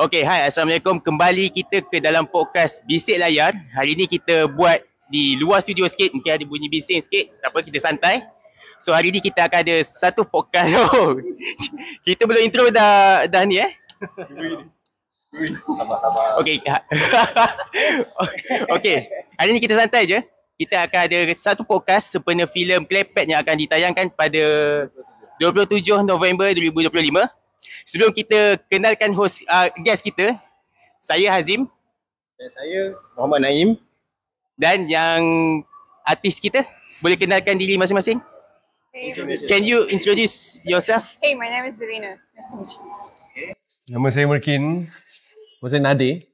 Okay, hai, Assalamualaikum. Kembali kita ke dalam podcast Bisik Layar. Hari ni kita buat di luar studio sikit. Mungkin ada bunyi bising sikit. Tak apa, kita santai. So, hari ni kita akan ada satu podcast. Oh, kita belum intro dah ni Okay. Okay, hari ni kita santai je. Kita akan ada satu podcast sempena filem Klepet yang akan ditayangkan pada 27 November 2025. Sebelum kita kenalkan host guest kita, saya Hazim. Dan saya Muhammad Naim. Dan yang artis kita, boleh kenalkan diri masing-masing? Hey. Can you introduce yourself? Hey, my name is Darina. Nice to meet you. Nama saya Merkin. Nama saya Nadir.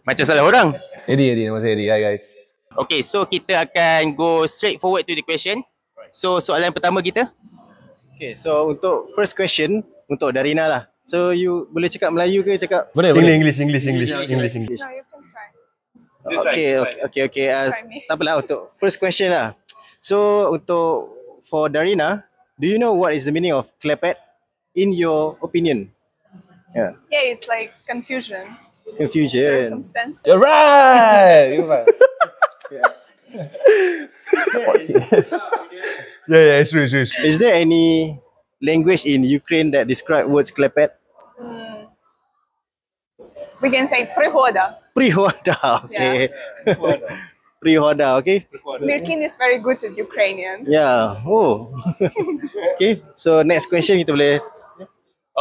Macam salah orang. Eddie. Nama saya Eddie. Hi guys. Okay, so kita akan go straight forward to the question. So, soalan pertama kita. Okay, so untuk first question, untuk Darina lah. So you boleh cakap Melayu ke cakap? Boleh. English. No, you can try. Okay. Tak apalah, untuk first question lah. So for Darina, do you know what is the meaning of Klepet in your opinion? Yeah, it's like confusion. Circumstance. Circumstance. You're right. Yeah, it's true. Is there any language in Ukraine that describe words Klepet? We can say prihoda. Prihoda, okay. Prihoda, okay. Mirkin is very good at Ukrainian. Yeah, oh. Okay, so next question kita boleh.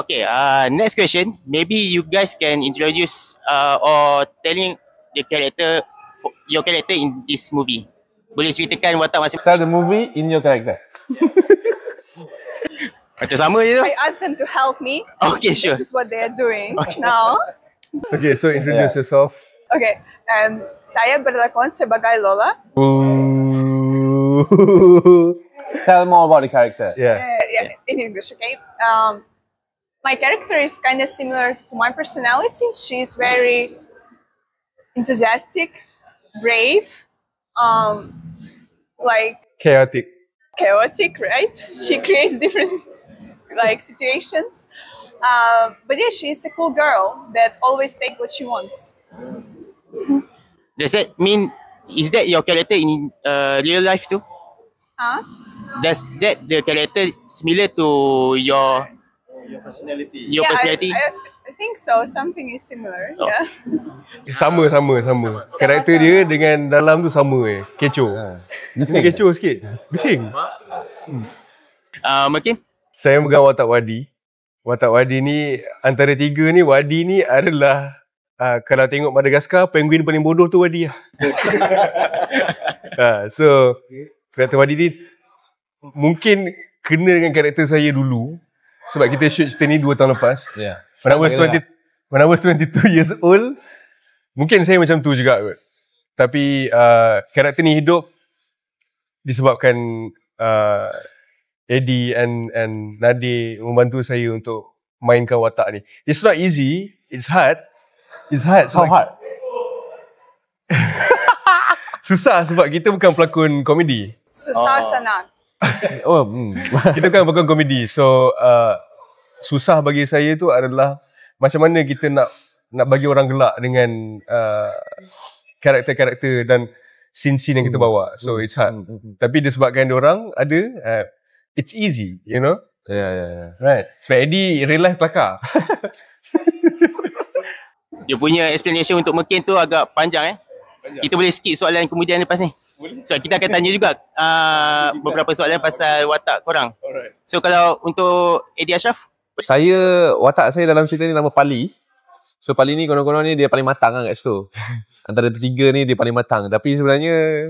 Okay, next question. Maybe you guys can introduce or telling the character, your character in this movie. Boleh ceritakan watak masing-masing. Tell the movie in your character. Macam sama je tu. I asked them to help me. Okay, sure. This is what they are doing now. Okay, so introduce yourself. Okay, saya berlakon sebagai Lola. Ooh. Tell more about the character. Yeah. Yeah, in English, okay. My character is kind of similar to my personality. She's very enthusiastic, brave, like Chaotic. chaotic, right? She creates different like situations. But yeah, she's a cool girl that always takes what she wants. Does that mean, is that your character in real life too? Huh? Does that the character similar to your Personality. personality? I think so. Something is similar. Oh. Yeah. Sama. Karakter dia dengan dalam tu sama Kecoh. Bising kecoh sikit. Bising. Mungkin? Saya pegang watak Wadi. Watak Wadi ni antara tiga ni, Wadi ni adalah kalau tengok Madagaskar, penguin paling bodoh tu Wadi lah. So karakter Wadi ni mungkin kena dengan karakter saya dulu sebab kita shoot cerita ni 2 tahun lepas. When I was 22 years old, mungkin saya macam tu juga kot. Tapi karakter ni hidup disebabkan Eddie and Nadir membantu saya untuk mainkan watak ni. It's not easy, it's hard. How hard? Susah sebab kita bukan pelakon komedi. Susah sangat. Kita bukan pelakon komedi. So susah bagi saya tu adalah macam mana kita nak bagi orang gelak dengan karakter-karakter dan scene-scene yang kita bawa. So it's hard. Tapi disebabkan diorang ada it's easy, you know? Yeah. Right. Sebab Eddie real life kelakar. Dia punya explanation untuk Merkin tu agak panjang Kita boleh skip soalan kemudian lepas ni. So kita akan tanya juga beberapa soalan pasal watak korang. So kalau untuk Eddie Ashraf, Watak saya dalam cerita ni nama Pali. So Pali ni konon-konon ni dia paling matang kan kat situ. Antara tiga ni dia paling matang. Tapi sebenarnya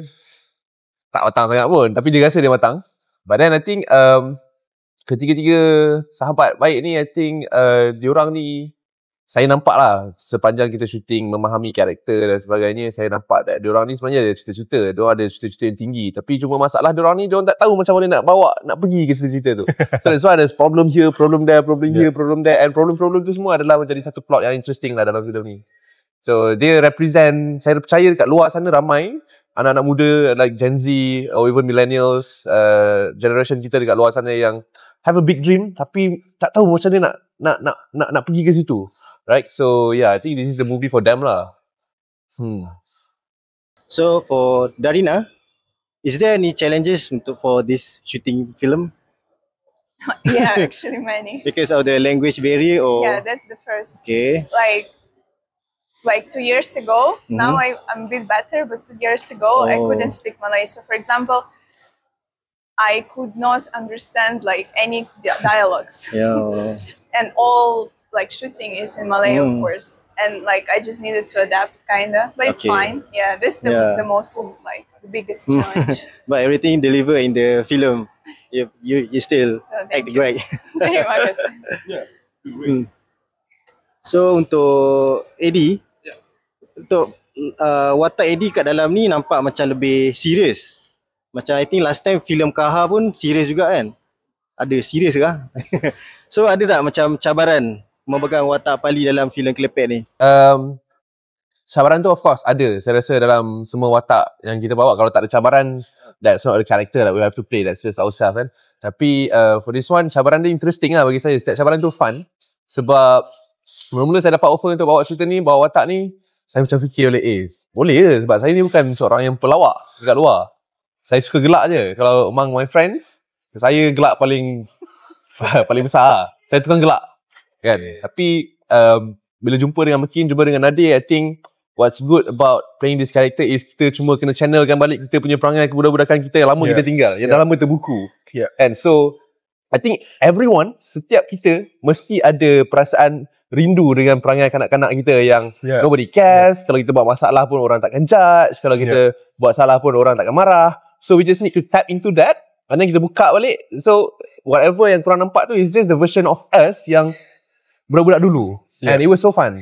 tak matang sangat pun. Tapi dia rasa dia matang. But then I think ketiga-tiga sahabat baik ni, I think diorang ni saya nampak lah sepanjang kita syuting, memahami karakter dan sebagainya, saya nampak that diorang ni sebenarnya ada cerita-cerita. Diorang ada cerita-cerita yang tinggi. Tapi cuma masalah diorang ni, diorang tak tahu macam mana nak bawa, nak pergi ke cerita-cerita tu. So that's why there's problem here, problem there, problem here, problem there. And problem-problem tu semua adalah menjadi satu plot yang interesting lah dalam film ni. So dia represent, saya percaya dekat luar sana ramai anak-anak muda like Gen Z or even millennials, generation kita dekat luar sana yang have a big dream tapi tak tahu macam mana nak pergi ke situ. right? So yeah, I think this is the movie for them lah. So for Darina, is there any challenges for this shooting film Yeah, actually many. because of the language barrier or? Yeah, that's the first. Okay. Like 2 years ago, now I'm a bit better, but 2 years ago I couldn't speak Malay. So for example, I could not understand like any dialogues. Yeah. And all like shooting is in Malay, of course. And like I just needed to adapt kinda. But it's Okay. fine. Yeah, this is the most like the biggest challenge. But everything delivered in the film, you still thank act you. great. Terima kasih. So untuk Eddie, untuk watak Eddie kat dalam ni nampak macam lebih serius. Macam I think last time filem Kaha pun serius juga kan? Ada serius kah? So ada tak macam cabaran memegang watak Pali dalam filem Klepet ni? Cabaran tu of course ada. Saya rasa dalam semua watak yang kita bawa, kalau tak ada cabaran, that's not the character that we have to play. That's just ourselves kan. Tapi for this one, cabaran dia interesting lah bagi saya. Setiap cabaran tu fun. Sebab mula-mula saya dapat offer untuk bawa cerita ni, bawa watak ni, saya macam fikir boleh je sebab saya ni bukan seorang yang pelawak dekat luar. Saya suka gelak je. Kalau among my friends, saya gelak paling besar. Saya tukang gelak kan. Tapi bila jumpa dengan Mekin, jumpa dengan Nadir, I think what's good about playing this character is kita cuma kena channelkan balik kita punya perangai kebudak-budakan kita yang lama kita tinggal, yang dah lama terbuku. And so I think everyone, setiap kita mesti ada perasaan rindu dengan perangai kanak-kanak kita yang nobody cares. Kalau kita buat masalah pun orang takkan judge. Kalau kita buat salah pun orang takkan marah. So we just need to tap into that and then kita buka balik. So whatever yang korang nampak tu is just the version of us yang budak-budak dulu. And it was so fun.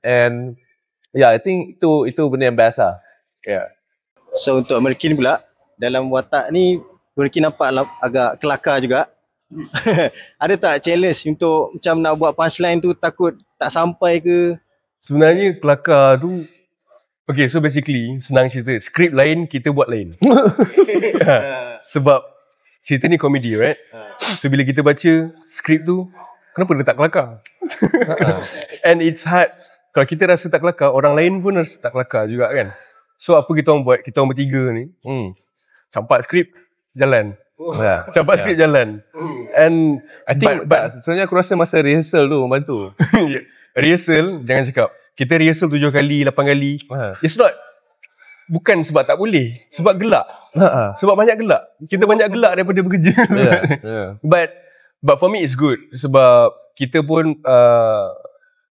And yeah, I think itu benda yang best lah. So untuk Merkin pula, dalam watak ni Merkin nampak agak kelakar juga. Ada tak challenge untuk macam nak buat punchline tu takut tak sampai ke? Sebenarnya kelakar tu, okay, so basically senang cerita, skrip lain kita buat lain. Sebab cerita ni komedi, right? So bila kita baca skrip tu, kenapa dia tak kelakar? And it's hard. Kalau kita rasa tak kelakar, orang lain pun rasa tak kelakar juga kan. So apa kita orang buat? Kita orang bertiga ni campak skrip, jalan. Campak skrip, jalan. And I think but sebenarnya aku rasa masa rehearsal tu membantu. Rehearsal, jangan cakap kita rehearsal 7 kali, 8 kali. It's not, bukan sebab tak boleh, sebab gelak. Sebab banyak gelak. Kita banyak gelak daripada bekerja. But for me it's good sebab kita pun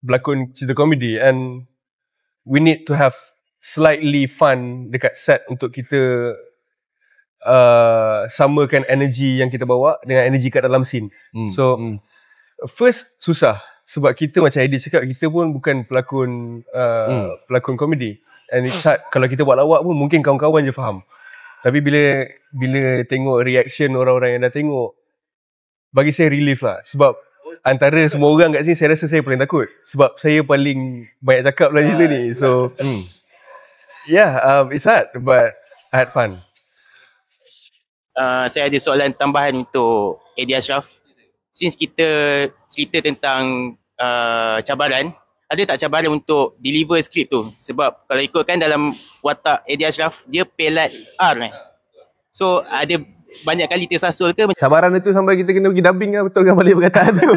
berlakon cerita komedi and we need to have slightly fun dekat set untuk kita samakan energy yang kita bawa dengan energy kat dalam scene. First susah sebab kita macam Eddie cakap, kita pun bukan pelakon komedi. And it's hard. Kalau kita buat lawak pun mungkin kawan-kawan je faham. Tapi bila tengok reaction orang-orang yang dah tengok, bagi saya relief lah. Sebab antara semua orang kat sini, saya rasa saya paling takut. Sebab saya paling banyak cakap dalam cerita ni. So it's hard but I had fun. Saya ada soalan tambahan untuk Eddie Ashraf. Since kita cerita tentang cabaran, ada tak cabaran untuk deliver skrip tu? Sebab kalau ikutkan dalam watak Eddie Ashraf, dia pelat R kan. So ada banyak kali tersasul ke? Cabaran itu sampai kita kena pergi dubbing lah, betulkan balik perkataan tu.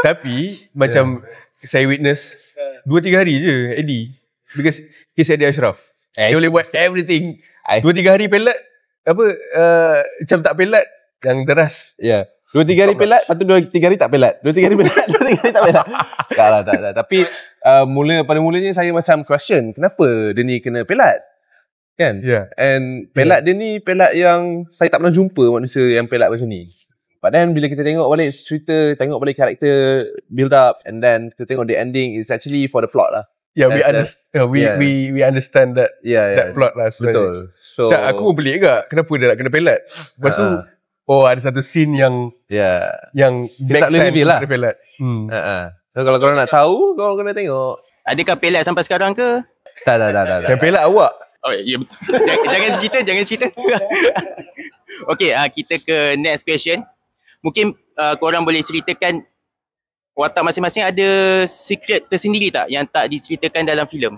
Tapi macam saya witness 2-3 hari je Eddie, because he's Eddie Ashraf. Dia boleh buat everything. 2-3 hari pelat, macam tak pelat yang deras. 2-3 hari pelat, lepas tu 2-3 hari tak pelat. 2-3 hari pelat, 2-3 hari tak pelat. Tak. Tapi pada mulanya saya macam question, kenapa dia ni kena pelat? Kan? And pelat dia ni pelat yang saya tak pernah jumpa manusia yang pelat macam ni. But then bila kita tengok balik cerita, tengok balik karakter build up, and then kita tengok the ending, it's actually for the plot lah. We understand that plot lah sebenarnya. Betul. So aku pun pelik juga kenapa dia nak kena pelat. Lepas tu ada satu scene yang kita tak boleh reveal lah. Pelat. So kalau korang nak tahu, korang kena tengok. Adakah pelat sampai sekarang ke? Tak. Yang pelat awak. Oh ya betul. jangan cerita. Okay, kita ke next question. Mungkin korang boleh ceritakan watak masing-masing ada secret tersendiri tak yang tak diceritakan dalam filem?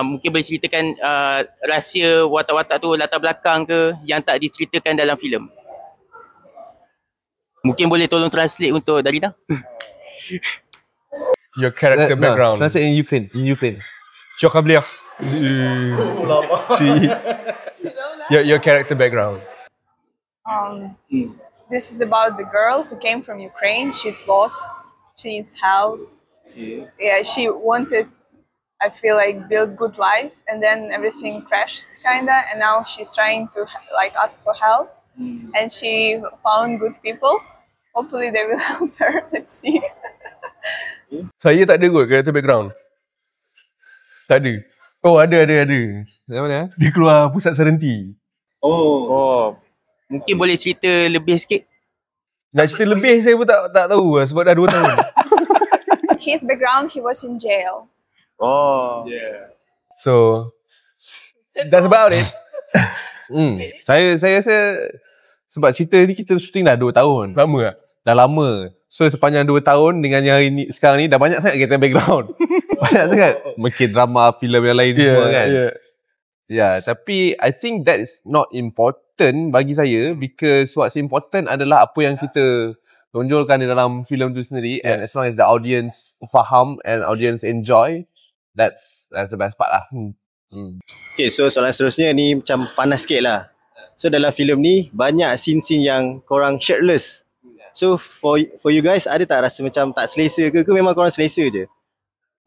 Mungkin boleh ceritakan rahsia watak-watak tu, latar belakang ke yang tak diceritakan dalam filem. Mungkin boleh tolong translate untuk Darina? Your character background. Translate in Ukraine. Що каблях? Your character background. This is about the girl who came from Ukraine. She's lost. She needs help. Yeah, she wanted, I feel like, build good life, and then everything crashed kinda, and now she's trying to like ask for help, and she found good people. Hopefully they will help her. Let's see. Saya tak ada kot character background. Tak ada. Oh, ada. Dari mana? Dia keluar pusat serenti. Oh. Mungkin boleh cerita lebih sikit? Nak cerita lebih saya pun tak tahu lah sebab dah 2 tahun. His background, he was in jail. Oh. Yeah. So, that's about it. Saya rasa sebab cerita ni kita shooting dah 2 tahun. Lama tak? Dah lama. So sepanjang 2 tahun dengan yang hari ni, sekarang ni dah banyak sangat kita background. Banyak sangat. Mungkin drama, filem yang lain semua kan. Yeah, tapi I think that is not important bagi saya because what's important adalah apa yang kita tonjolkan di dalam filem tu sendiri, and as long as the audience faham and audience enjoy, that's the best part lah. Okay, so soalan seterusnya ni macam panas sikit lah. So dalam filem ni banyak scene-scene yang korang shirtless. So for you guys, ada tak rasa macam tak selesa ke memang korang selesa je?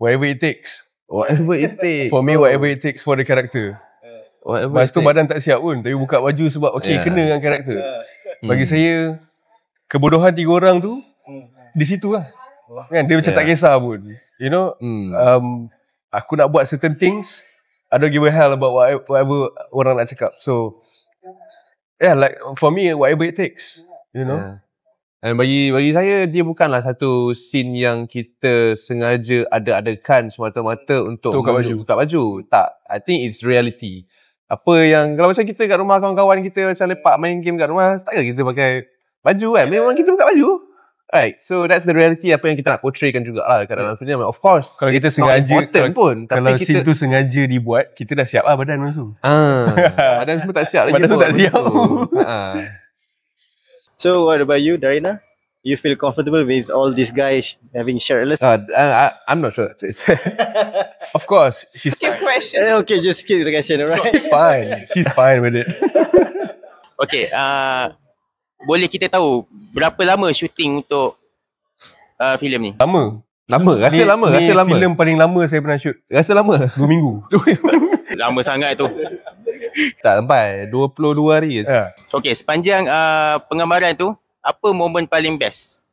Whatever it takes. Whatever it takes. For me, whatever it takes for the character. Lepas tu badan tak siap pun, tapi buka baju sebab kena dengan karakter. Bagi saya, kebodohan 3 orang tu di situ lah. Kan dia macam tak kisah pun. You know, aku nak buat certain things, I don't give a hell about whatever orang nak cakap. So yeah, like for me, whatever it takes, you know. Dan bagi saya, dia bukanlah satu scene yang kita sengaja ada-adakan semata-mata untuk buka baju. Tak, I think it's reality. Apa yang, kalau macam kita kat rumah kawan-kawan kita macam lepak main game kat rumah, takkan kita pakai baju kan? Memang kita buka baju. Right, so that's the reality apa yang kita nak portraykan juga lah kat dalam film. Of course, kalau kita sengaja pun, kalau scene tu sengaja dibuat, kita dah siap lah badan langsung. Badan semua tak siap lagi. Badan tu tak siap. So what about you, Darina? You feel comfortable with all these guys having shirtless? I'm not sure. Of course, she's Skip question. Okay, just skip the question, alright? She's fine with it. Okay, boleh kita tahu berapa lama shooting untuk filem ni? Lama. Rasa lama. Filem paling lama saya pernah shoot. Rasa lama. 2 minggu. Lama sangat tu. Tak sampai 22 hari. Okay, sepanjang penggambaran tu, apa momen paling best?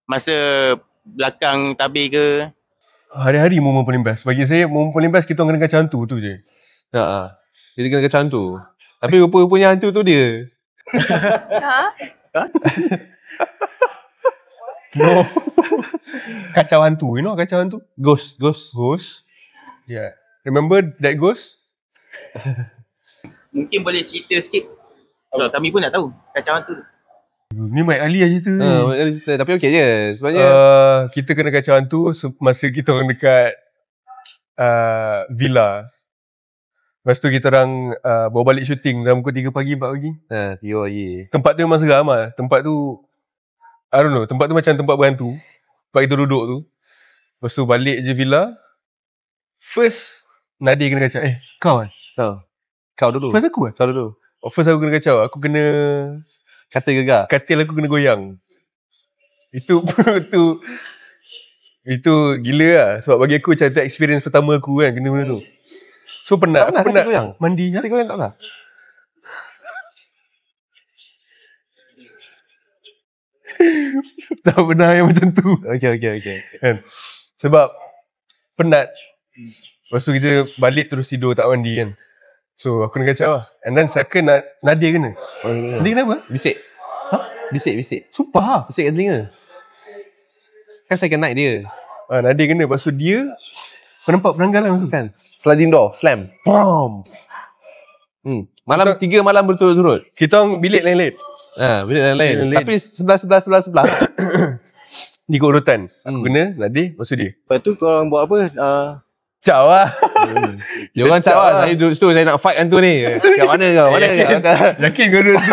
Masa belakang tabir ke? Hari-hari momen paling best. Bagi saya, momen paling best kita kena kacau hantu tu je. Kita kena kacau hantu. Tapi rupa-rupanya hantu tu dia. No. Kacau hantu, you know kacau hantu? Ghost. Yeah. Remember that ghost? Mungkin boleh cerita sikit. Sebab kami pun nak tahu kacau hantu tu. Ni Mike Ali lah cerita ni. Tapi okey je. Sebenarnya kita kena kacau hantu masa kita orang dekat villa. Lepas tu kita orang bawa balik shooting dalam pukul 3 pagi, 4 pagi. 3 pagi. Tempat tu memang seram lah. Tempat tu, I don't know, tempat tu macam tempat berhantu. Tempat kita duduk tu. Lepas tu balik je villa. First, Nadir kena kacau. Kau kan? Kau dulu. First aku kan? Kau dulu. First aku kena kacau. Aku kena... Katil gegar. Katil aku kena goyang. Itu gila lah. Sebab bagi aku macam tu experience pertama aku kan kena benda tu. So penat. Aku penat goyang. Mandi. Katil goyang tak pernah. Tak pernah yang macam tu. Okay. Kan? Sebab penat. Lepas tu kita balik terus tidur tak mandi kan. So aku kena kacau lah. And then second Nadir kena. Nadir kenapa? Bisik. Bisik. Sumpah lah. Bisik kat telinga. Kan second night dia. Nadir kena. Lepas tu dia kau nampak penanggalan tu kan. Sliding door. Slam. Bam. Malam 3 malam berturut-turut. Kita orang bilik lain-lain. Bilik lain-lain. Tapi sebelah. Ni ikut urutan. Aku kena, Nadir, lepas tu dia. Lepas tu korang buat apa? Ciao lah. Dia orang cakap lah, saya duduk situ, saya nak fight dengan tu ni. Kat mana kau? Mana kau? Yakin kau duduk tu?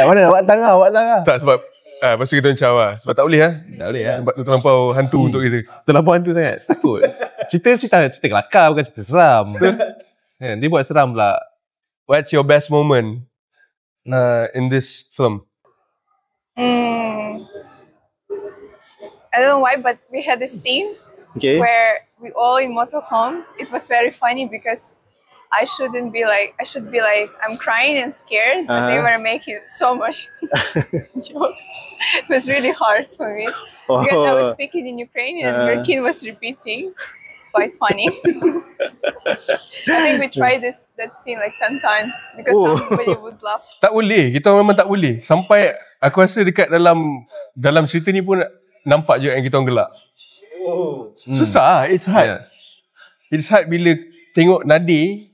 Mana? Awak tangah. Tak, sebab lepas tu kita orang ciao lah. Sebab tak boleh lah. Tak boleh lah. Sebab tu terlampau hantu untuk kita. Terlampau hantu sangat. Takut. Cerita kelakar, bukan cerita seram. Dia buat seram pula. What's your best moment in this film? I don't know why, but we had a scene where we all in motorhome. It was very funny because I should be like I'm crying and scared, but they were making so much jokes. It was really hard for me because I was speaking in Ukrainian and Merkin was repeating. Quite funny. I think we tried that scene like 10 times because somebody would laugh. Tak boleh. Kita memang tak boleh. Sampai aku rasa dekat dalam cerita ni pun nampak je yang kita orang gelak. Susah. It's hard. It's hard bila tengok Nadir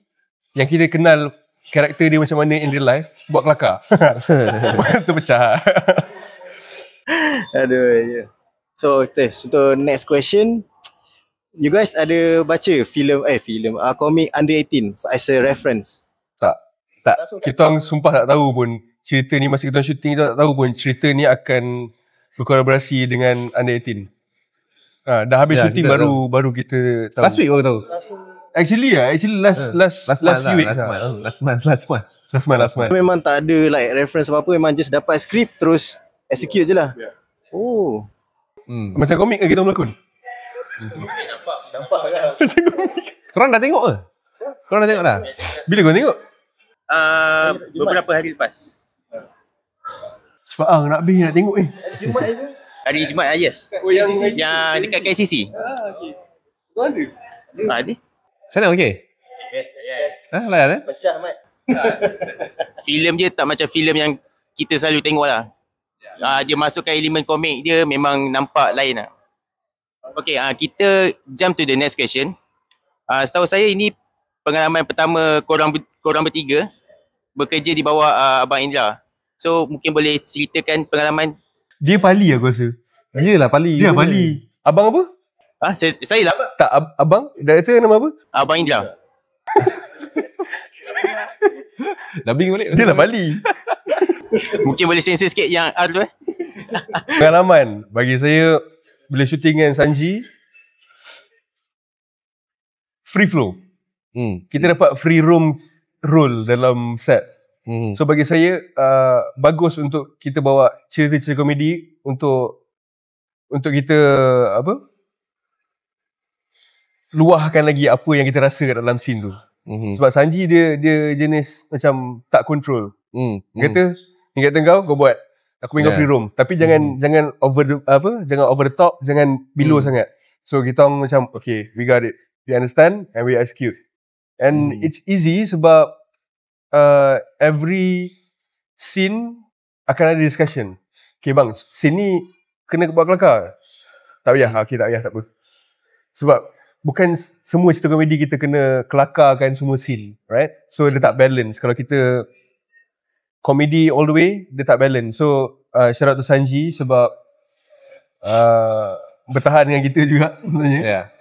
yang kita kenal karakter dia macam mana in real life buat kelakar. Tu pecah. Aduh, So, untuk next question, you guys ada baca komik Under 18 as a reference? Tak. Kita orang sumpah tak tahu pun cerita ni, masa kita orang shooting, kita tak tahu pun cerita ni akan berkolaborasi dengan Under 18. Dah habis shooting baru kita tahu. Last week baru tahu. Actually last few weeks. Last month. Memang tak ada like reference apa-apa, memang just dapat skrip terus execute je lah. Macam komik ke kita melakon? Nampak kan? Korang dah tengok ke? Korang dah tengok dah? Bila kau tengok? Beberapa hari lepas. Cepat nak habis nak tengok Hari Jumaat, yes. Yang dekat KCC. Kau ada? Ada. Sana okey? Yes. Layan Pecah Mat. Filem dia tak macam filem yang kita selalu tengok lah. Dia masukkan elemen komik dia memang nampak lain lah. Okay, kita jump to the next question. Setahu saya ini pengalaman pertama korang bertiga bekerja di bawah Abang Indra. So mungkin boleh ceritakan pengalaman. Dia Pali aku rasa. Yelah Pali. Dia Pali. Abang apa? Saya lah. Tak, abang? Director nama apa? Abang Indra. Dubbing balik. Dia lah Pali. Mungkin boleh sensor sikit yang R tu Pengalaman bagi saya bila shooting dengan Sanji, free flow. Kita dapat free roam role dalam set. So bagi saya bagus untuk kita bawa cerita-cerita komedi untuk kita luahkan lagi apa yang kita rasa kat dalam scene tu. Sebab Sanji dia jenis macam tak control. Dia kata kau buat, aku bagi kau free roam, tapi jangan over the top, jangan below sangat. So kita orang macam okay, we got it, we understand and we execute. And it's easy sebab every scene akan ada discussion. Okay bang, scene ni kena buat kelakar. Tak payah, okay tak payah, tak apa. Sebab bukan semua cerita komedi kita kena kelakarkan semua scene, right? So dia tak balance. Kalau kita komedi all the way, dia tak balance. So shout out to Sanji sebab bertahan dengan kita juga sebenarnya.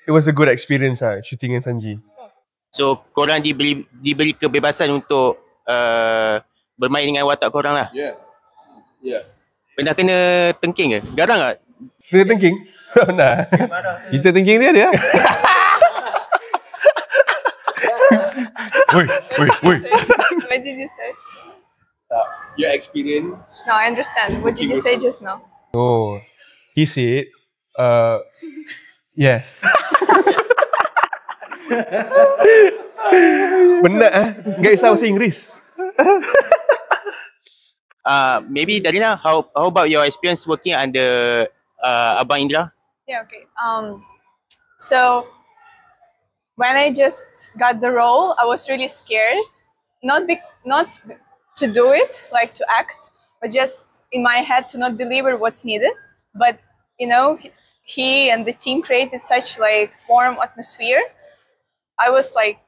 It was a good experience shooting dengan Sanji. So korang diberi kebebasan untuk bermain dengan watak korang lah. Pernah kena tengking ke? Garang tak? Kena tengking? Nah. Kita tengking dia ada. Woi. What did you say? Your experience. No, I understand. What did you say just now? Oh, he said, yes. Penat Enggak kisah bahasa Inggeris. Maybe Darina, how about your experience working under Abang Indra? Yeah, okay. So when I just got the role, I was really scared. Not to do it, like to act, but just in my head to not deliver what's needed. But you know, he and the team created such like warm atmosphere. I was like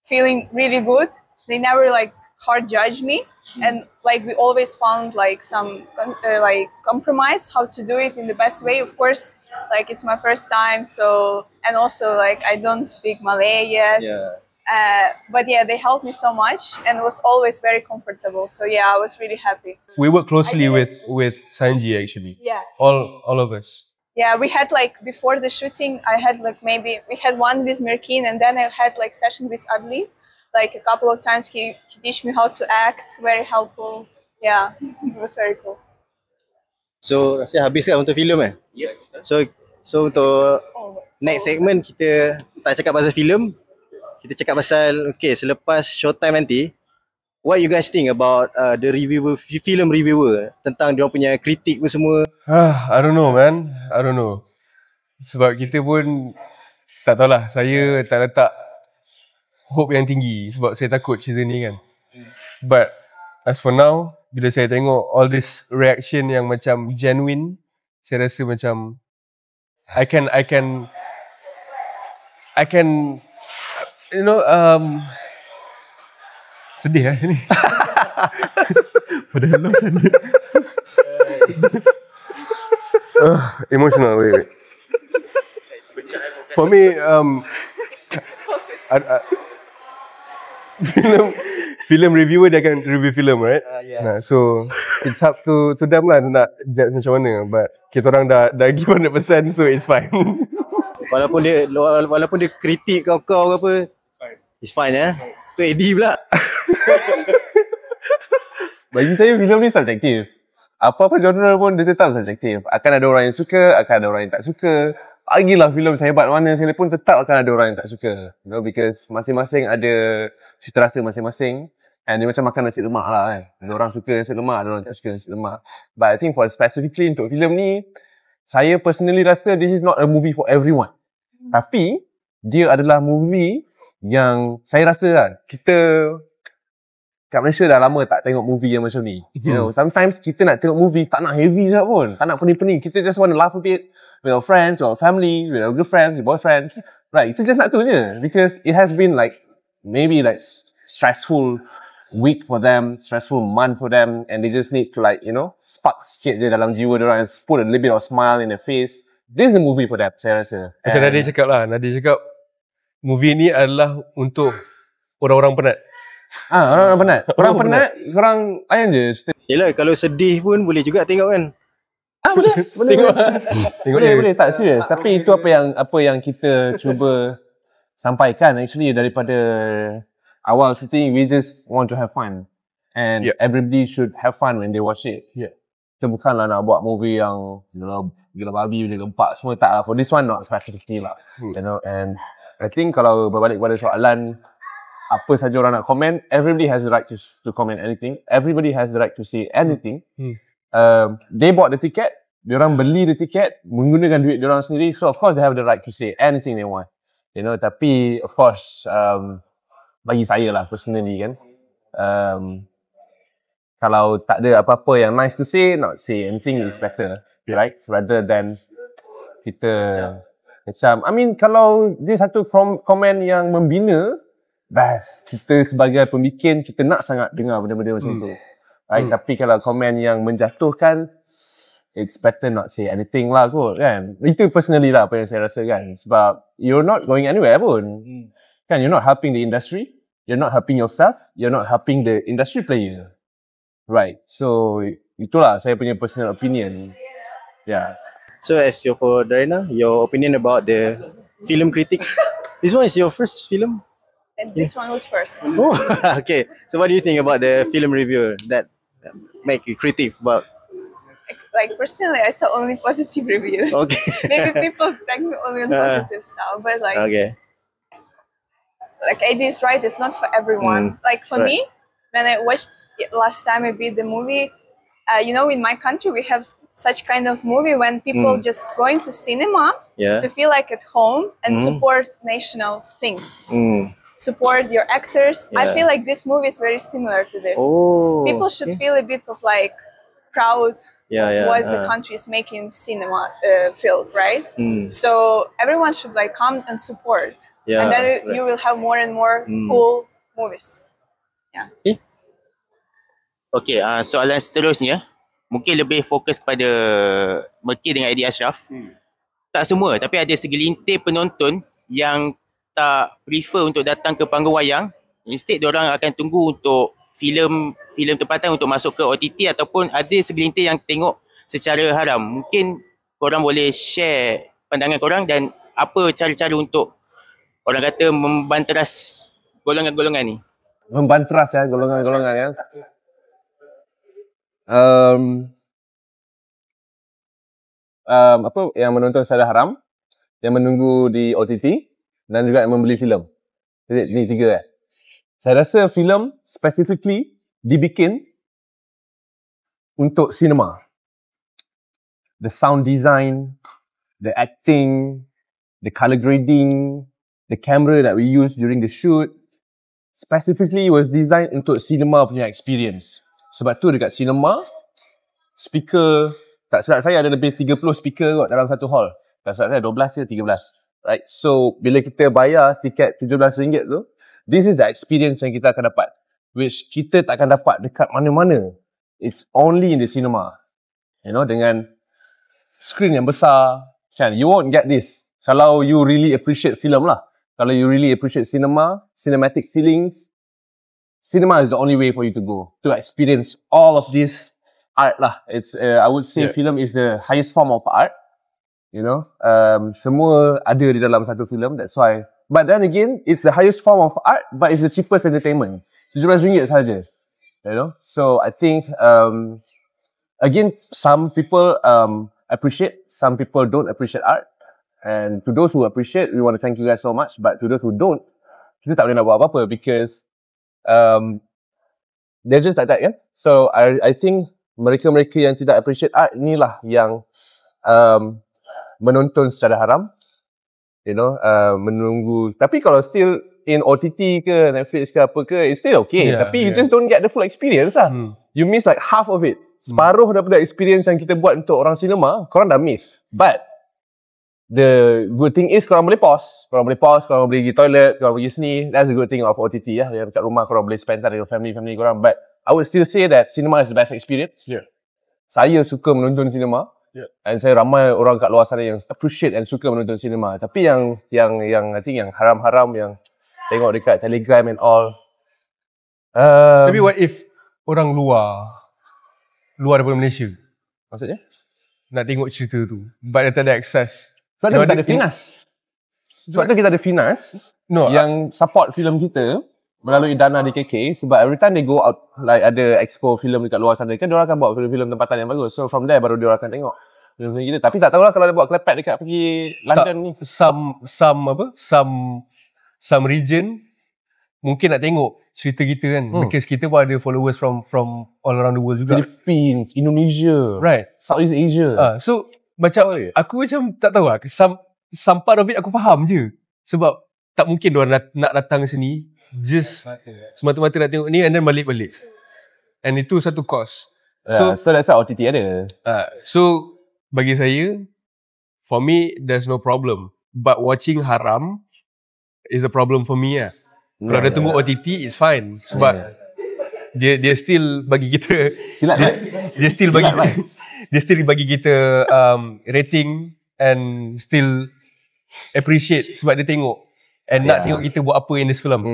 feeling really good. They never like hard judge me, and like we always found like some like compromise how to do it in the best way. Of course, like it's my first time, so, and also like I don't speak Malay yet. Yeah. But yeah, they helped me so much and it was always very comfortable. So yeah, I was really happy. We work closely with Sanji actually. Yeah. All of us. Yeah, we had like before the shooting, I had like maybe we had one with Mirkin, and then I had like session with Adli. Like a couple of times he teach me how to act, very helpful. Yeah, it was very cool. So rasa habis kan untuk filem So untuk next segment kita tak cakap pasal filem, kita cakap pasal selepas showtime nanti, what you guys think about the reviewer, film reviewer, tentang dia punya kritik pun semua? I don't know man. I don't know. Sebab kita pun tak tahulah. Saya tak letak hope yang tinggi sebab saya takut cerita ni kan. But as for now, bila saya tengok all this reaction yang macam genuine, saya rasa macam I can you know sedih ni. Pada dalam sana. Emotional wait. For me film reviewer dia akan review film, right? Yeah. So it's up to them lah nak judge macam mana, but kita orang dah give 100%, so it's fine. Walaupun dia kritik kau ke apa, it's fine Tu Eddie pula. Bagi saya filem ni subjektif. Apa-apa genre pun dia tetap subjektif. Akan ada orang yang suka, akan ada orang yang tak suka. Lagilah filem sehebat mana sekalipun tetap akan ada orang yang tak suka. You know, because masing-masing ada cita rasa masing-masing. And dia macam makan nasi lemak lah kan. Ada orang suka nasi lemak, ada orang tak suka nasi lemak. But I think for specifically untuk filem ni, saya personally rasa this is not a movie for everyone. Tapi, dia adalah movie yang saya rasa kan, kita kat Malaysia dah lama tak tengok movie yang macam ni. You know, sometimes kita nak tengok movie tak nak heavy je pun, tak nak pening-pening. Kita just want to laugh a bit with our friends, with our family, with our girlfriends, with boyfriends. Right, kita just nak tu je. Because it has been like, maybe like stressful week for them, stressful month for them, and they just need to like, you know, spark sikit je dalam jiwa diorang and put a little bit of smile in their face. This is the movie for them, saya rasa. Macam Nadia cakap lah, Nadia cakap movie ni adalah untuk orang-orang penat. Orang penat. Orang penat, korang layan je. Yelah, kalau sedih pun boleh juga tengok kan. Boleh. Tengok Boleh, tak serius. Tapi itu apa yang kita cuba sampaikan actually daripada awal syuting. We just want to have fun. And everybody should have fun when they watch it. Kita bukanlah nak buat movie yang, you know, gila babi, gila gempak semua, tak lah. For this one, not specifically lah. You know, and I think kalau berbalik pada soalan apa saja orang nak komen, everybody has the right to comment anything. Everybody has the right to say anything. They bought the ticket, diorang beli the ticket menggunakan duit diorang sendiri, so of course they have the right to say anything they want. You know, tapi of course bagi saya lah personally kan, kalau tak ada apa-apa yang nice to say, not say anything is better, right? Rather than kita macam, I mean kalau dia satu komen yang membina, best. Kita sebagai pembikin, kita nak sangat dengar benda-benda macam tu. Right? Tapi kalau komen yang menjatuhkan, it's better not say anything lah kot kan. Itu personally lah apa yang saya rasa kan. Sebab you're not going anywhere pun. Kan, you're not helping the industry, you're not helping yourself, you're not helping the industry player. Right. So, itulah saya punya personal opinion. Yeah. So as for Darina, your opinion about the film critic. This one is your first film? And this one was first. Oh, okay. So what do you think about the film reviewer that make you critique about? Like personally, I saw only positive reviews. Okay. Maybe people tag me only on positive stuff, but like, like AD is right, it's not for everyone. Like for me, when I watched it last time I beat the movie, you know, in my country we have such kind of movie when people just going to cinema to feel like at home and support national things. Support your actors. I feel like this movie is very similar to this. People should feel a bit of like proud of what the country is making cinema field, right? So everyone should like come and support, and then you will have more and more cool movies. Okey, soalan seterusnya mungkin lebih fokus kepada Mekir dengan Eddie Ashraf. Tak semua, tapi ada segelintir penonton yang tak prefer untuk datang ke panggung wayang. Instead, diorang akan tunggu untuk filem tempatan untuk masuk ke OTT, ataupun ada segelintir yang tengok secara haram. Mungkin korang boleh share pandangan korang dan apa cara-cara untuk orang kata membanteras golongan-golongan ni. Membantras ya golongan-golongan ya. Apa yang menonton secara haram, yang menunggu di OTT dan juga yang membeli filem. Ini tiga. Saya rasa filem specifically dibikin untuk cinema. The sound design, the acting, the color grading, the camera that we use during the shoot, specifically was designed untuk cinema punya experience. Sebab tu dekat cinema, speaker, tak silap saya ada lebih 30 speaker kot dalam satu hall. Tak silap saya 12 ke 13. Right? So, bila kita bayar tiket RM17 tu, this is the experience yang kita akan dapat. Which kita tak akan dapat dekat mana-mana. It's only in the cinema. You know, dengan screen yang besar. Kan? You won't get this kalau you really appreciate film lah. Kalau you really appreciate cinema, cinematic feelings, cinema is the only way for you to go. To experience all of this art lah. It's, I would say film is the highest form of art. You know, semua ada di dalam satu film. That's why. But then again, it's the highest form of art, but it's the cheapest entertainment. RM17 saja. You know, so I think again, some people appreciate, some people don't appreciate art. And to those who appreciate, we want to thank you guys so much. But to those who don't, kita tak boleh nak buat apa-apa because they're just like that, kan? So I think mereka-mereka yang tidak appreciate art inilah yang menonton secara haram. You know, menunggu. Tapi kalau still in OTT ke Netflix ke apa ke, it's still okay. Tapi you just don't get the full experience lah. You miss like half of it. Separuh daripada experience yang kita buat untuk orang cinema, korang dah miss. But the good thing is korang boleh pause. Korang boleh pergi toilet, korang pergi sini. That's the good thing of OTT lah. Yang kat rumah korang boleh spend time dengan family korang. But I would still say that cinema is the best experience. Saya suka menonton cinema. Dan saya ramai orang kat luar sana yang appreciate dan suka menonton cinema. Tapi yang I think yang haram-haram yang tengok dekat Telegram and all. Tapi what if orang luar daripada Malaysia, Maksudnya? nak tengok cerita tu, but dia tak ada access. Sebab tu kita ada Finas. Sebab tu kita ada Finas yang support filem kita melalui dana DKK. Sebab every time they go out, like ada expo filem dekat luar sana kan, diorang akan bawa filem-filem tempatan yang bagus. So from there baru diorang akan tengok filem kita. Tapi tak tahulah kalau dia buat klepet dekat pergi London ni. Some region mungkin nak tengok cerita kita kan, because kita pun ada followers from all around the world juga. Philippines, Indonesia, right, Southeast Asia. So macam aku macam tak tahu lah, some part of it aku faham je. Sebab tak mungkin diorang nak datang ke sini just semata-mata nak tengok ni and then balik-balik. And itu satu cost. So that's why OTT ada. So bagi saya, for me there's no problem. But watching haram is a problem for me lah. Kalau dia tunggu OTT, it's fine. Sebab dia still bagi kita dia still bagi kita rating and still appreciate sebab dia tengok and nak tengok kita buat apa in this film.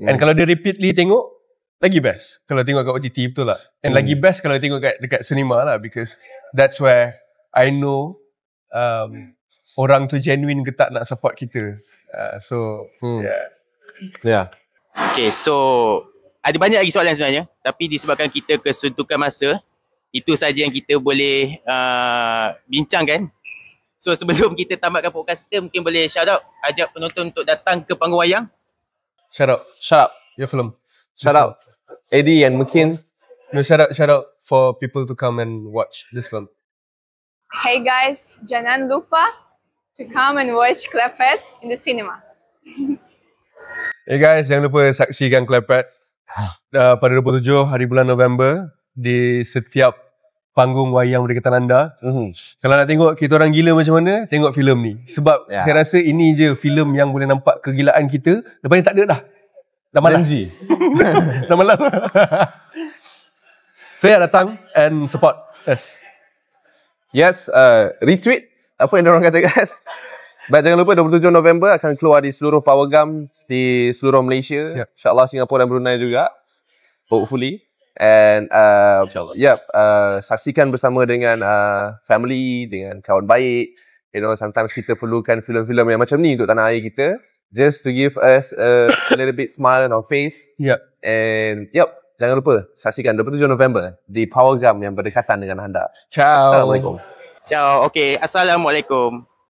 And kalau dia repeatedly tengok, lagi best kalau tengok kat OTT, betul tak? And lagi best kalau tengok dekat cinema lah, because that's where I know orang tu genuine ke tak nak support kita. Okay, so ada banyak lagi soalan sebenarnya, tapi disebabkan kita kesuntukan masa, itu saja yang kita boleh bincangkan. So sebelum kita tamatkan podcast kita, mungkin boleh shout out, ajak penonton untuk datang ke panggung wayang. Shout out your film. Shout out Eddie and Mekir. No, shout out for people to come and watch this film. Hey guys, jangan lupa to come and watch Klepet in the cinema. Hey guys, jangan lupa saksikan Klepet pada 27 hari bulan November di setiap panggung wayang Berdekatan Anda. Kalau nak tengok kita orang gila macam mana, tengok filem ni. Sebab saya rasa ini je filem yang boleh nampak kegilaan kita. Lepas ni tak ada dah. Dah malas. Dah malas. So datang and support us. Yes, retweet apa yang diorang katakan. Baik, jangan lupa 27 November akan keluar di seluruh Power Gum di seluruh Malaysia. InsyaAllah Singapura dan Brunei juga. Hopefully. And saksikan bersama dengan family, dengan kawan baik. You know, sometimes kita perlukan filem-filem yang macam ni untuk tanah air kita. Just to give us a little bit smile on our face. And jangan lupa saksikan 27 November di Power Gum yang berdekatan dengan anda. Ciao. Assalamualaikum. Ciao. Okay. Assalamualaikum.